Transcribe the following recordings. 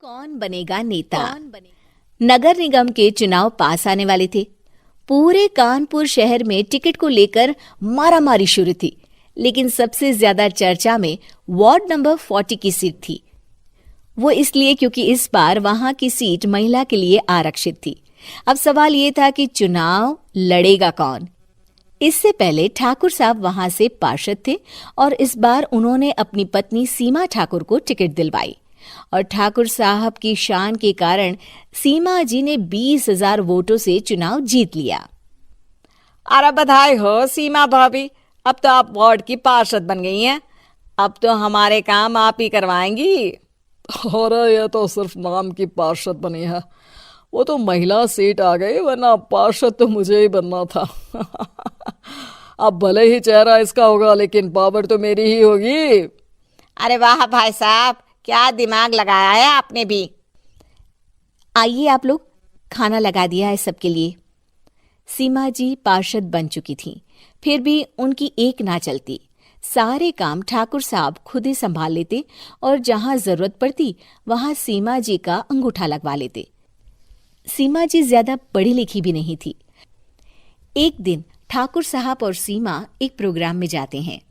कौन बनेगा नेता? नगर निगम के चुनाव पास आने वाले थे। पूरे कानपुर शहर में टिकट को लेकर मारामारी शुरू थी, लेकिन सबसे ज्यादा चर्चा में वार्ड नंबर 40 की सीट थी। वो इसलिए क्योंकि इस बार वहां की सीट महिला के लिए आरक्षित थी। अब सवाल ये था कि चुनाव लड़ेगा कौन। इससे पहले ठाकुर साहब वहां से पार्षद थे और इस बार उन्होंने अपनी पत्नी सीमा ठाकुर को टिकट दिलवाई और ठाकुर साहब की शान के कारण सीमा जी ने 20,000 वोटों से चुनाव जीत लिया। अरे बधाई हो सीमा भाभी, अब तो आप वार्ड की पार्षद बन गई हैं। अब तो हमारे काम आप ही करवाएंगी। अरे ये तो सिर्फ नाम की पार्षद बनी है, वो तो महिला सीट आ गई, वरना पार्षद तो मुझे ही बनना था। अब भले ही चेहरा इसका होगा, लेकिन पावर तो मेरी ही होगी। अरे वाह भाई साहब, क्या दिमाग लगाया है आपने भी। आइए आप लोग, खाना लगा दिया है सबके लिए। सीमा जी पार्षद बन चुकी थीं, फिर भी उनकी एक ना चलती। सारे काम ठाकुर साहब खुद ही संभाल लेते और जहां जरूरत पड़ती वहां सीमा जी का अंगूठा लगवा लेते। सीमा जी ज्यादा पढ़ी लिखी भी नहीं थी। एक दिन ठाकुर साहब और सीमा एक प्रोग्राम में जाते हैं।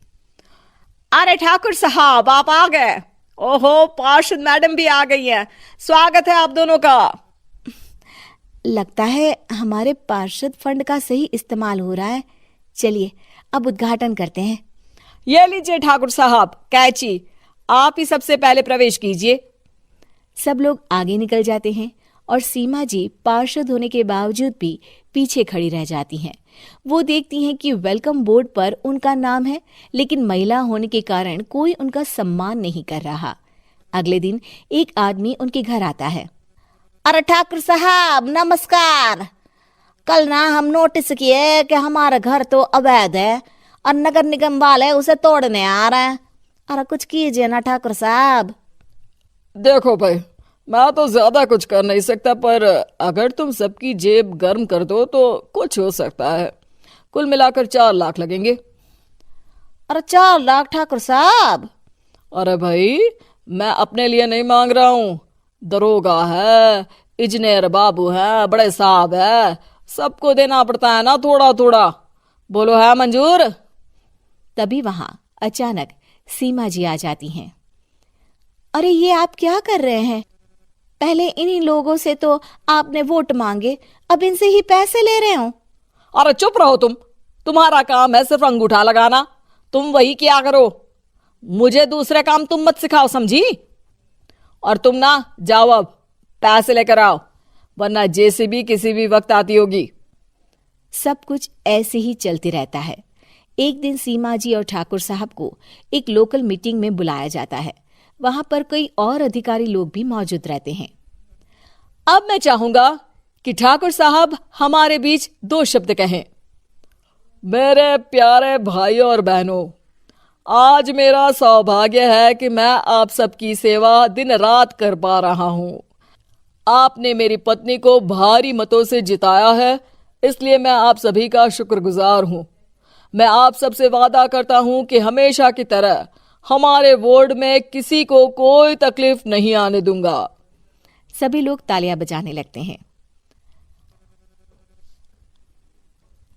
अरे ठाकुर साहब, आप आ गए। ओहो, पार्षद मैडम भी आ गई हैं। स्वागत है आप दोनों का। लगता है हमारे पार्षद फंड का सही इस्तेमाल हो रहा है। चलिए अब उद्घाटन करते हैं। ये लीजिए ठाकुर साहब कैची, आप ही सबसे पहले प्रवेश कीजिए। सब लोग आगे निकल जाते हैं और सीमा जी पार्षद होने के बावजूद भी पीछे खड़ी रह जाती हैं। वो देखती हैं कि वेलकम बोर्ड पर उनका नाम है, लेकिन महिला होने के कारण कोई उनका सम्मान नहीं कर रहा। अगले दिन एक आदमी उनके घर आता है। अरे ठाकुर साहब नमस्कार। कल ना हम नोटिस किए कि हमारा घर तो अवैध है और नगर निगम वाले उसे तोड़ने आ रहे हैं। अरे कुछ कीजिए ना ठाकुर साहब। देखो भाई, मैं तो ज्यादा कुछ कर नहीं सकता, पर अगर तुम सबकी जेब गर्म कर दो तो कुछ हो सकता है। कुल मिलाकर 4 लाख लगेंगे। अरे 4 लाख ठाकुर साहब? अरे भाई, मैं अपने लिए नहीं मांग रहा हूँ। दरोगा है, इंजीनियर बाबू है, बड़े साहब है, सबको देना पड़ता है ना थोड़ा थोड़ा। बोलो है मंजूर? तभी वहां अचानक सीमा जी आ जाती हैं। अरे ये आप क्या कर रहे हैं? पहले इन्हीं लोगों से तो आपने वोट मांगे, अब इनसे ही पैसे ले रहे हो। अरे चुप रहो तुम, तुम्हारा काम है सिर्फ अंगूठा लगाना, तुम वही किया करो। मुझे दूसरे काम तुम मत सिखाओ, समझी? और तुम ना जाओ, अब पैसे लेकर आओ, वरना जेसीबी किसी भी वक्त आती होगी। सब कुछ ऐसे ही चलते रहता है। एक दिन सीमा जी और ठाकुर साहब को एक लोकल मीटिंग में बुलाया जाता है। वहां पर कई और अधिकारी लोग भी मौजूद रहते हैं। अब मैं चाहूंगा कि ठाकुर साहब हमारे बीच 2 शब्द कहें। मेरे प्यारे भाइयों और बहनों, आज मेरा सौभाग्य है कि मैं आप सबकी सेवा दिन रात कर पा रहा हूं। आपने मेरी पत्नी को भारी मतों से जिताया है, इसलिए मैं आप सभी का शुक्रगुजार हूं। मैं आप सबसे वादा करता हूं कि हमेशा की तरह हमारे वार्ड में किसी को कोई तकलीफ नहीं आने दूंगा। सभी लोग तालियां बजाने लगते हैं।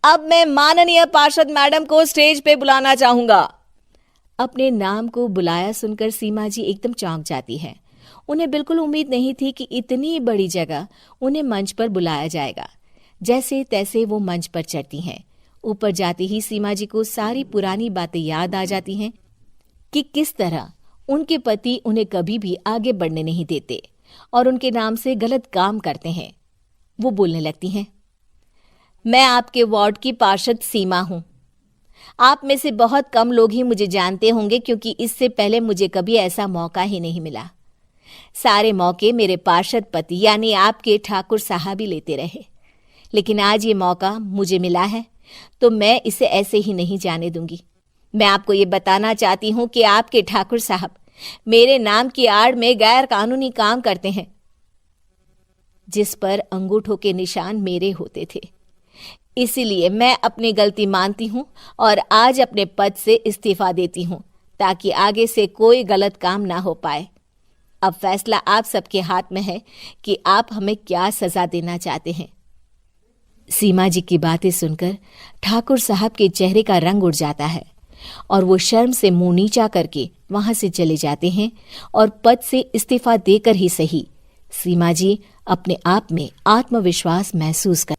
अब मैं माननीय पार्षद मैडम को स्टेज पे बुलाना चाहूंगा। अपने नाम को बुलाया सुनकर सीमा जी एकदम चौंक जाती है। उन्हें बिल्कुल उम्मीद नहीं थी कि इतनी बड़ी जगह उन्हें मंच पर बुलाया जाएगा। जैसे तैसे वो मंच पर चढ़ती हैं। ऊपर जाते ही सीमा जी को सारी पुरानी बातें याद आ जाती हैं कि किस तरह उनके पति उन्हें कभी भी आगे बढ़ने नहीं देते और उनके नाम से गलत काम करते हैं। वो बोलने लगती हैं। मैं आपके वार्ड की पार्षद सीमा हूं। आप में से बहुत कम लोग ही मुझे जानते होंगे, क्योंकि इससे पहले मुझे कभी ऐसा मौका ही नहीं मिला। सारे मौके मेरे पार्षद पति यानी आपके ठाकुर साहब ही लेते रहे, लेकिन आज ये मौका मुझे मिला है तो मैं इसे ऐसे ही नहीं जाने दूंगी। मैं आपको ये बताना चाहती हूं कि आपके ठाकुर साहब मेरे नाम की आड़ में गैर कानूनी काम करते हैं, जिस पर अंगूठों के निशान मेरे होते थे। इसीलिए मैं अपनी गलती मानती हूं और आज अपने पद से इस्तीफा देती हूं, ताकि आगे से कोई गलत काम ना हो पाए। अब फैसला आप सबके हाथ में है कि आप हमें क्या सजा देना चाहते हैं। सीमा जी की बातें सुनकर ठाकुर साहब के चेहरे का रंग उड़ जाता है और वो शर्म से मुंह नीचा करके वहां से चले जाते हैं और पद से इस्तीफा देकर ही सही सीमा जी अपने आप में आत्मविश्वास महसूस कर